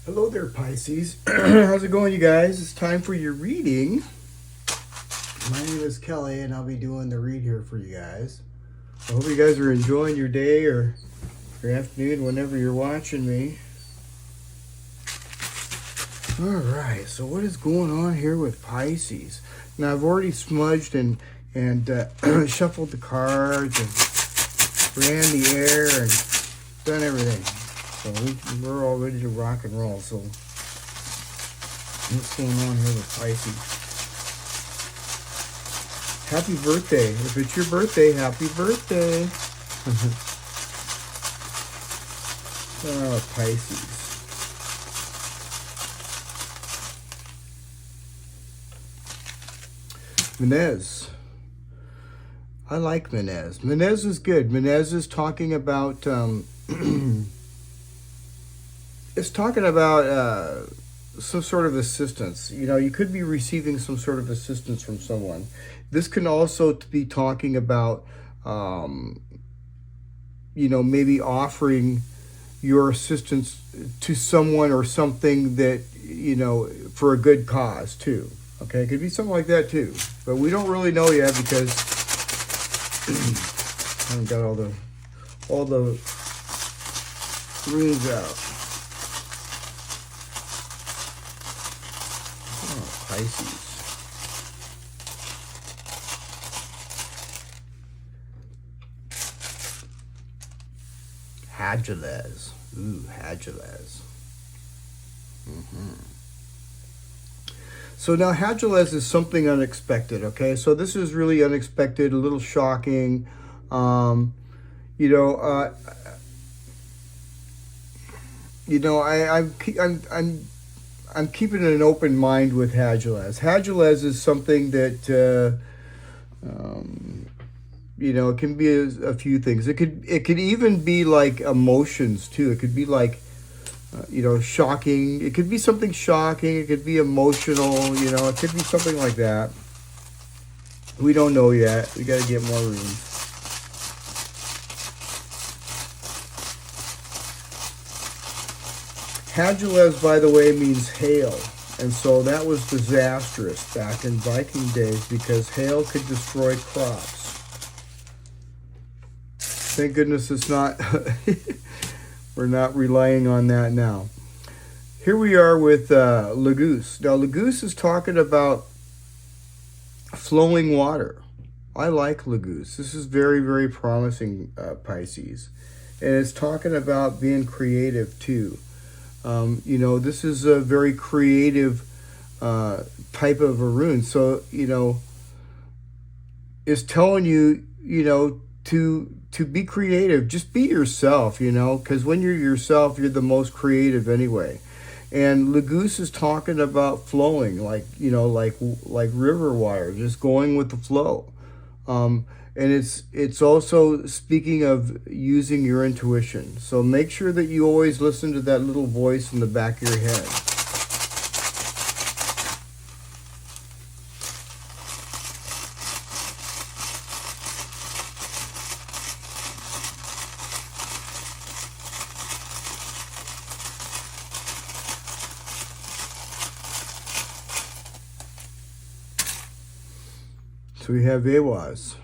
Hello there, Pisces. How's it going, you guys? It's time for your reading. My name is Kelly, and I'll be doing the read here for you guys. I hope you guys are enjoying your day or your afternoon whenever you're watching me. All right, so what is going on here with Pisces? Now, I've already smudged and shuffled the cards and ran the air and done everything. So we're all ready to rock and roll. So what's going on here with Pisces? Happy birthday. If it's your birthday, happy birthday. Oh, Pisces. Menez. I like Menez. Menez is good. Menez is talking about... it's talking about some sort of assistance. You know, you could be receiving some sort of assistance from someone. This can also be talking about, maybe offering your assistance to someone or something that, for a good cause too. Okay, it could be something like that too. But we don't really know yet because I haven't got all the runes out. Pisces. Hagelez. Ooh, Hagelez. So now Hagelez is something unexpected, okay? So this is really unexpected, a little shocking. I'm keeping an open mind with Hagelez. Hagelez is something that, it can be a few things. It could even be like emotions too. It could be like, shocking. It could be something shocking. It could be emotional. It could be something like that. We don't know yet. We got to get more runes. Hagelez, by the way, means hail. And so that was disastrous back in Viking days because hail could destroy crops. Thank goodness it's not, we're not relying on that now. Here we are with Leguse. Now, Leguse is talking about flowing water. I like Leguse. This is very, very promising, Pisces. And it's talking about being creative too. This is a very creative type of a rune. So, it's telling you, to be creative. Just be yourself, because when you're yourself, you're the most creative anyway. And Leguse is talking about flowing, like river water, just going with the flow. And it's also speaking of using your intuition. So make sure that you always listen to that little voice in the back of your head. So we have Awaz.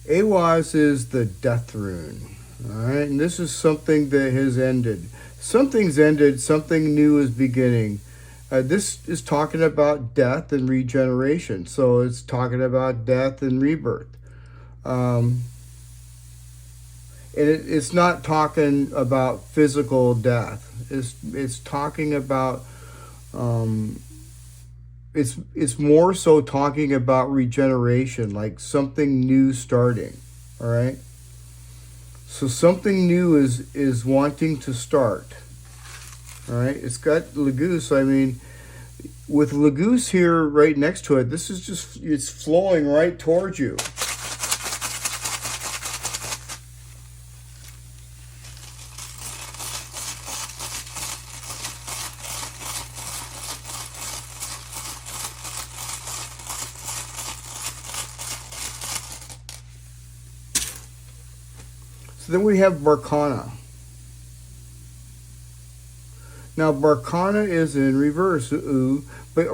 Awaz is the death rune. All right, and this is something that has ended. Something's ended, something new is beginning. This is talking about death and regeneration. So it's talking about death and rebirth. And it's not talking about physical death. It's talking about... It's more so talking about regeneration, like something new starting, all right? So something new is wanting to start, all right? It's got Leguse. I mean, with Leguse here right next to it, this is just, it's flowing right towards you. So then we have Barkana. Now, Barkana is in reverse, but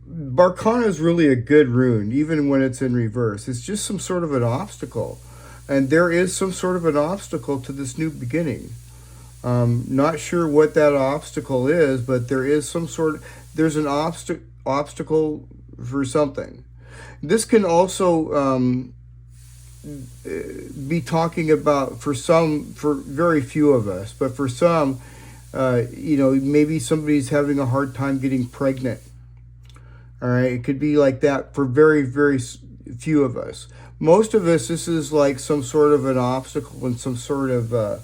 Barkana is really a good rune, even when it's in reverse. It's just some sort of an obstacle. And there is some sort of an obstacle to this new beginning. Not sure what that obstacle is, but there is there's an obstacle for something. This can also be talking about, for very few of us, but for some, maybe somebody's having a hard time getting pregnant. All right, it could be like that for very, very few of us. Most of us, this is like some sort of an obstacle and some sort of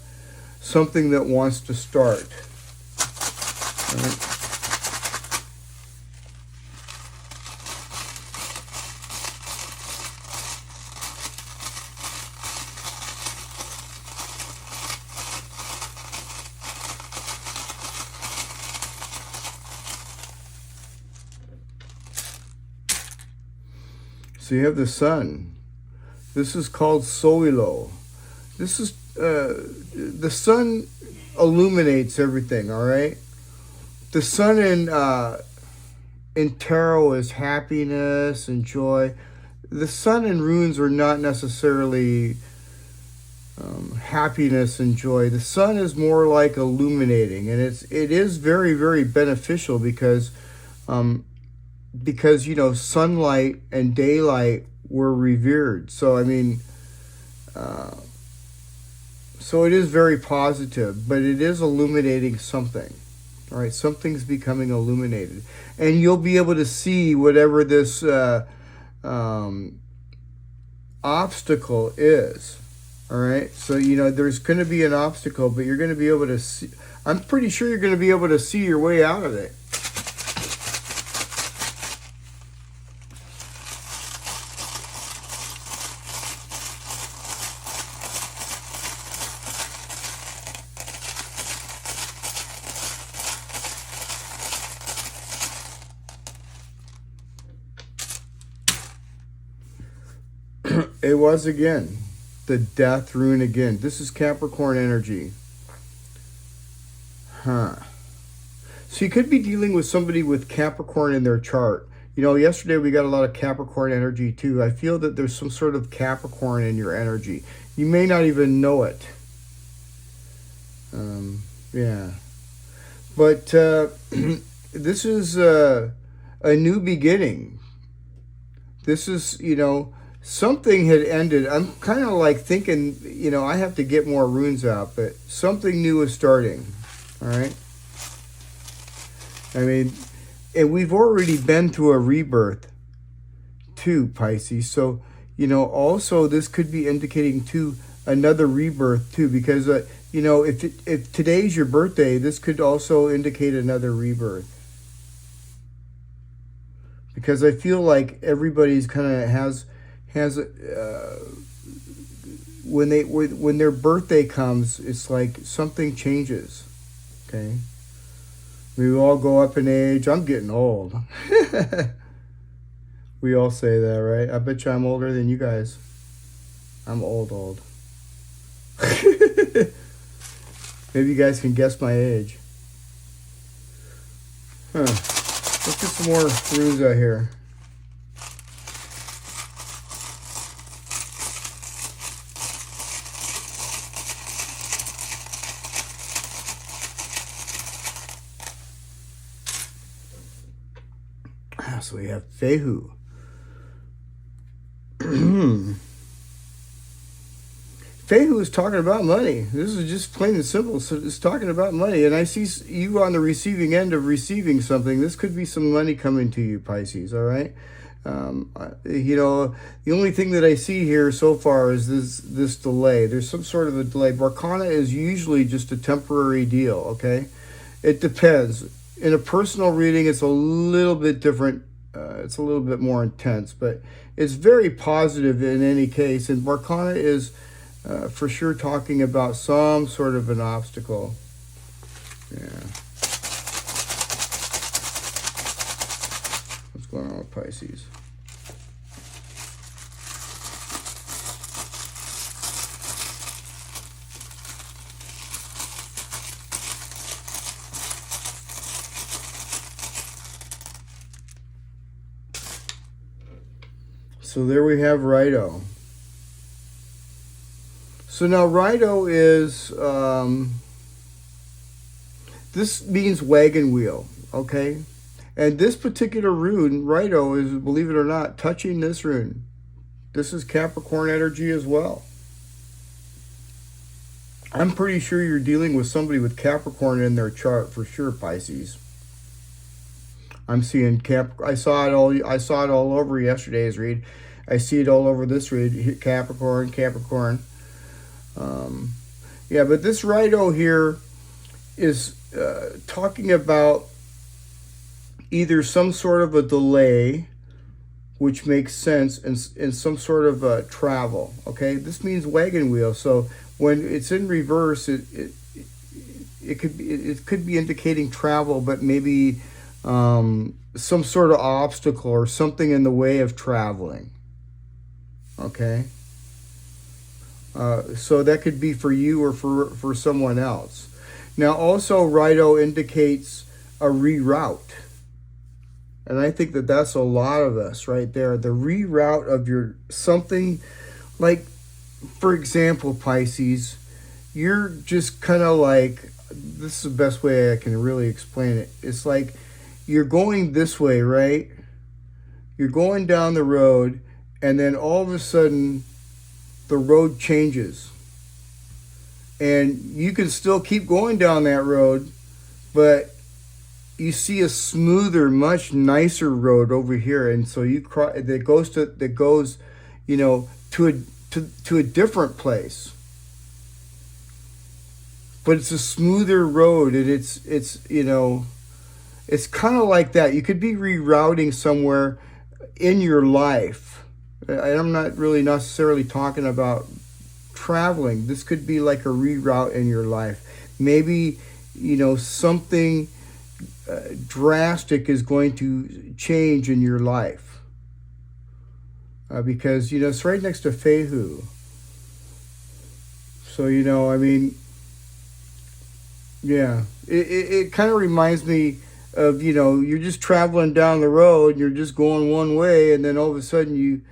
something that wants to start. All right. So you have the sun. This is called Soilo. This is the sun illuminates everything. All right. The sun in tarot is happiness and joy. The sun in runes are not necessarily happiness and joy. The sun is more like illuminating, and it is very, very beneficial because sunlight and daylight were revered. So I mean, so it is very positive, but it is illuminating something. All right, something's becoming illuminated, and you'll be able to see whatever this obstacle is. All right, so there's going to be an obstacle, but you're going to be able to see. I'm pretty sure you're going to be able to see your way out of it. It was again, the death rune again. This is Capricorn energy. So you could be dealing with somebody with Capricorn in their chart. Yesterday we got a lot of Capricorn energy too. I feel that there's some sort of Capricorn in your energy. You may not even know it. Yeah. But this is a new beginning. This is, something had ended. I'm kind of like thinking, I have to get more runes out, but something new is starting. All right. I mean, and we've already been through a rebirth too, Pisces. So, also this could be indicating too another rebirth too, because, if today's your birthday, this could also indicate another rebirth. Because I feel like everybody's kind of has when their birthday comes, it's like something changes. Okay, we all go up in age. I'm getting old. We all say that, right? I bet you I'm older than you guys. I'm old. Maybe you guys can guess my age. Let's get some more runes out here. So we have Fehu. Fehu is talking about money. This is just plain and simple. So it's talking about money. And I see you on the receiving end of receiving something. This could be some money coming to you, Pisces, all right? The only thing that I see here so far is this delay. There's some sort of a delay. Barkana is usually just a temporary deal, okay? It depends. In a personal reading, it's a little bit different. It's a little bit more intense, but it's very positive in any case. And Barkana is for sure talking about some sort of an obstacle. Yeah. What's going on with Pisces? So there we have Righto. So now Righto is, this means wagon wheel, okay? And this particular rune, Righto, is, believe it or not, touching this rune. This is Capricorn energy as well. I'm pretty sure you're dealing with somebody with Capricorn in their chart for sure, Pisces. I'm seeing I saw it all over yesterday's read. I see it all over this read. Capricorn. Yeah, but this Righto here is talking about either some sort of a delay, which makes sense, and some sort of travel. Okay, this means wagon wheel. So when it's in reverse, it could be indicating travel, but maybe some sort of obstacle or something in the way of traveling. Okay. So that could be for you or for someone else. Now also Righto indicates a reroute. And I think that that's a lot of us right there. The reroute of your something, like, for example, Pisces, you're just kind of like, this is the best way I can really explain it. It's like you're going this way, right? You're going down the road, and then all of a sudden the road changes. And you can still keep going down that road, but you see a smoother, much nicer road over here, and so that goes, you know, to a different place. But it's a smoother road, and it's you know, it's kind of like that. You could be rerouting somewhere in your life. I'm not really necessarily talking about traveling. This could be like a reroute in your life. Maybe, you know, something drastic is going to change in your life. Because, you know, it's right next to Fehu. So, you know, I mean, yeah, it kind of reminds me of, you know, you're just traveling down the road, you're just going one way, and then all of a sudden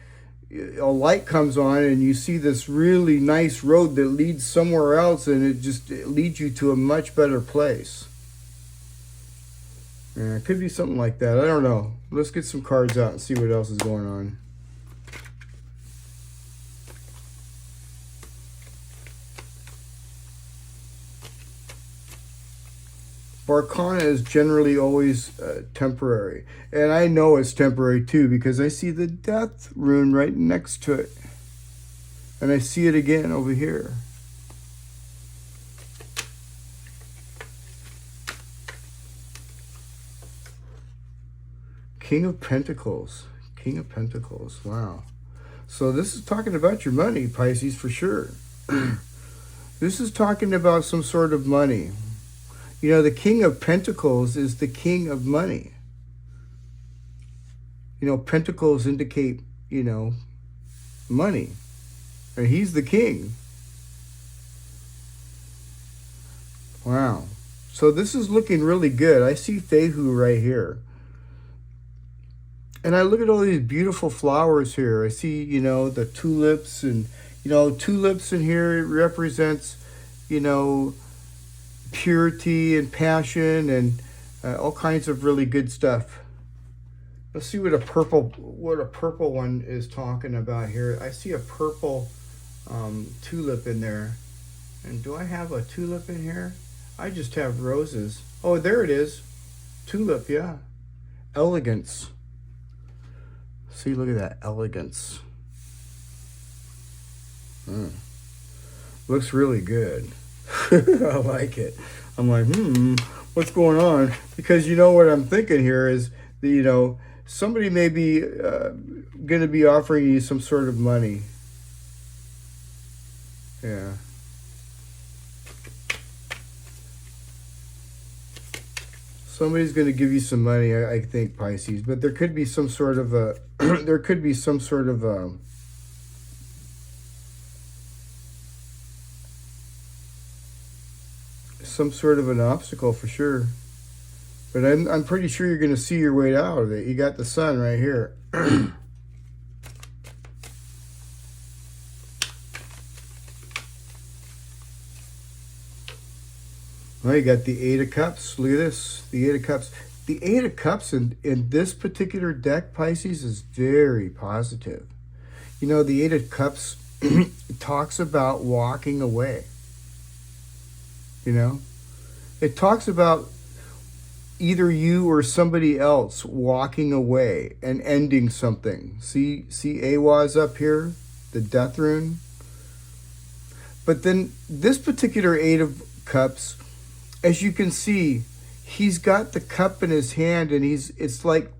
a light comes on and you see this really nice road that leads somewhere else, and it leads you to a much better place. Yeah, it could be something like that. I don't know. Let's get some cards out and see what else is going on. Barcana is generally always temporary. And I know it's temporary too, because I see the death rune right next to it. And I see it again over here. King of Pentacles. King of Pentacles. Wow. So this is talking about your money, Pisces, for sure. This is talking about some sort of money. You know, the King of Pentacles is the king of money. You know, pentacles indicate, you know, money. And he's the king. Wow. So this is looking really good. I see Fehu right here. And I look at all these beautiful flowers here. I see, you know, the tulips, and, you know, tulips in here represents, you know, purity and passion and all kinds of really good stuff. Let's see what a purple one is talking about here. I see a purple tulip in there. And do I have a tulip in here? I just have roses. Oh, there it is. Tulip, yeah. Elegance. See, look at that. Elegance. Looks really good. I like it. I'm like, what's going on? Because you know what I'm thinking here is, that, you know, somebody may be going to be offering you some sort of money. Yeah. Somebody's going to give you some money, I think, Pisces. But there could be some sort of a, there could be some sort of a, some sort of an obstacle for sure. But I'm pretty sure you're going to see your way out of it. You got the sun right here. Well, you got the Eight of Cups. Look at this. The Eight of Cups. The Eight of Cups in this particular deck, Pisces, is very positive. You know, the Eight of Cups talks about walking away. You know? It talks about either you or somebody else walking away and ending something. See Awaz up here? The Death Rune? But then this particular Eight of Cups, as you can see, he's got the cup in his hand, and it's like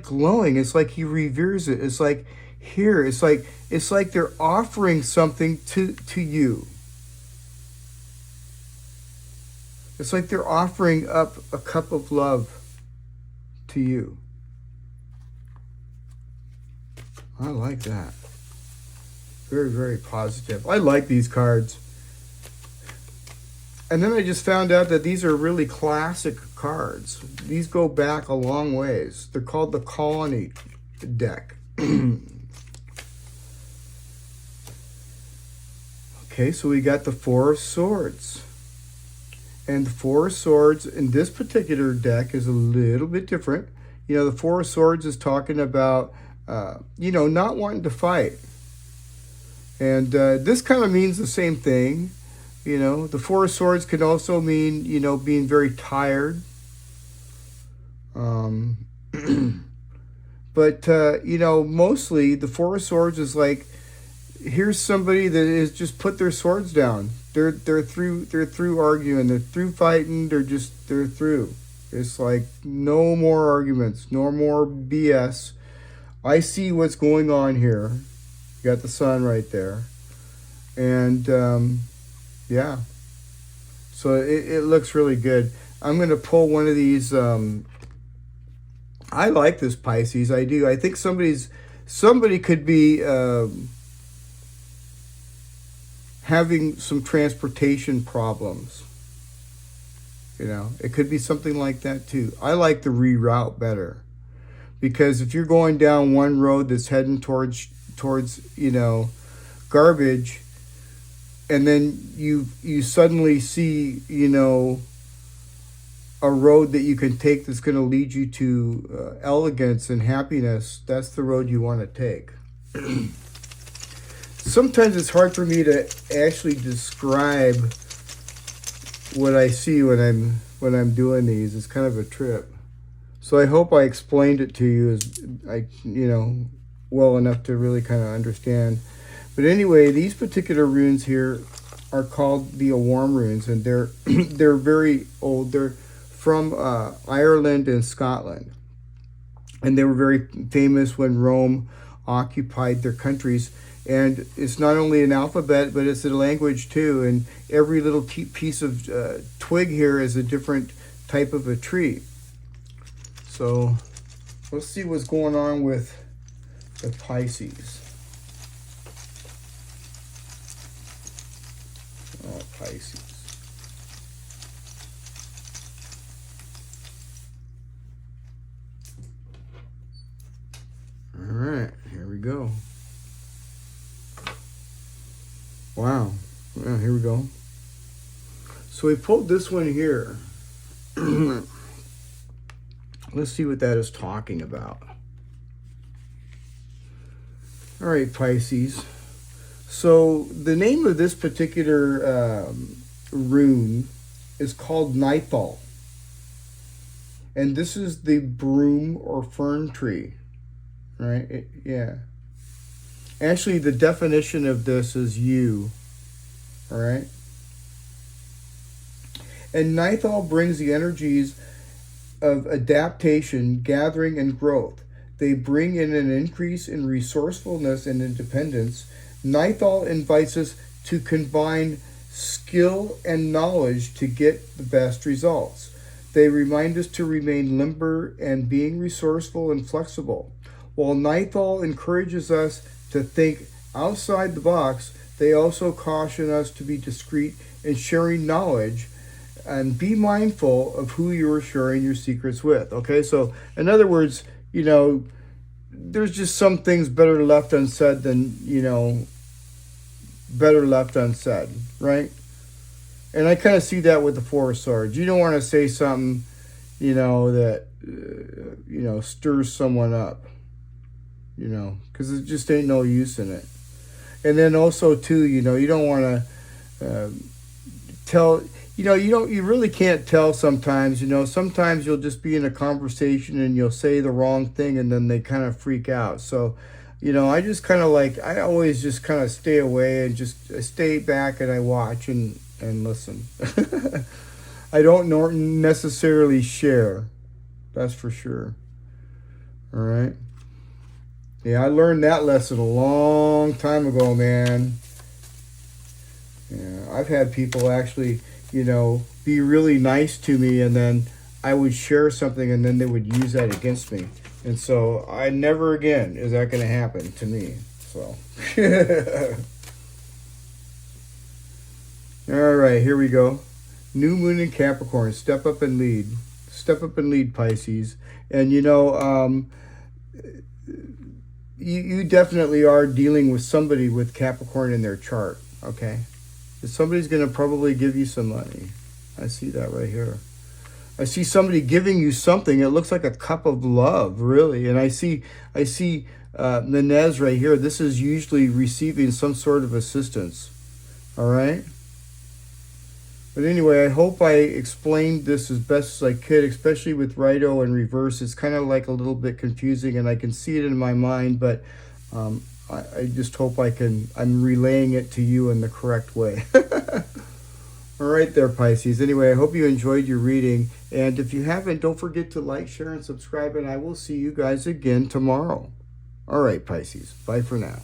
glowing. It's like he reveres it. It's like here. It's like they're offering something to you. It's like they're offering up a cup of love to you. I like that. Very, very positive. I like these cards. And then I just found out that these are really classic cards. These go back a long ways. They're called the Colony deck. Okay, so we got the Four of Swords. And the Four of Swords in this particular deck is a little bit different. You know, the Four of Swords is talking about, not wanting to fight. And this kind of means the same thing. You know, the Four of Swords can also mean, being very tired. But, mostly the Four of Swords is like, here's somebody that has just put their swords down. They're through arguing. They're through fighting. They're through. It's like no more arguments, no more BS. I see what's going on here. You got the sun right there. And, yeah. So it looks really good. I'm going to pull one of these. I like this, Pisces. I do. I think somebody could be having some transportation problems. You know, it could be something like that too. I like the reroute better, because if you're going down one road that's heading towards garbage, and then you suddenly see a road that you can take that's going to lead you to elegance and happiness, that's the road you want to take. Sometimes it's hard for me to actually describe what I see when I'm doing these. It's kind of a trip. So I hope I explained it to you well enough to really kind of understand. But anyway, these particular runes here are called the Awarm runes, and they're they're very old. They're from Ireland and Scotland, and they were very famous when Rome occupied their countries. And it's not only an alphabet, but it's a language too. And every little piece of twig here is a different type of a tree. So let's see what's going on with the Pisces. Oh, Pisces. All right, here we go. Wow. Yeah, here we go. So we pulled this one here. Let's see what that is talking about. All right, Pisces. So the name of this particular rune is called Nithal. And this is the broom or fern tree. Right? Yeah. Actually, the definition of this is you. All right? And Nithal brings the energies of adaptation, gathering, and growth. They bring in an increase in resourcefulness and independence. Nithal invites us to combine skill and knowledge to get the best results. They remind us to remain limber and being resourceful and flexible. While Nithal encourages us to think outside the box, they also caution us to be discreet in sharing knowledge and be mindful of who you are sharing your secrets with. Okay, so in other words, there's just some things better left unsaid than, better left unsaid, right? And I kind of see that with the Four of Swords. You don't want to say something, that, stirs someone up, because it just ain't no use in it. And then also, too, you don't want to tell, you really can't tell sometimes, sometimes you'll just be in a conversation and you'll say the wrong thing and then they kind of freak out. So, I just kind of I always just kind of stay away and just stay back and I watch and listen. I don't necessarily share. That's for sure. All right. Yeah, I learned that lesson a long time ago, man. Yeah, I've had people actually, be really nice to me and then I would share something and then they would use that against me. And so I never again is that going to happen to me. So. All right, here we go. New moon in Capricorn. Step up and lead. Step up and lead, Pisces. And you definitely are dealing with somebody with Capricorn in their chart. Okay, somebody's going to probably give you some money. I see that right here. I see somebody giving you something. It looks like a cup of love, really. And I see Nanez right here. This is usually receiving some sort of assistance. All right. But anyway, I hope I explained this as best as I could, especially with Righto and reverse. It's kind of like a little bit confusing, and I can see it in my mind, but I just hope I'm relaying it to you in the correct way. All right there, Pisces. Anyway, I hope you enjoyed your reading. And if you haven't, don't forget to like, share, and subscribe, and I will see you guys again tomorrow. All right, Pisces. Bye for now.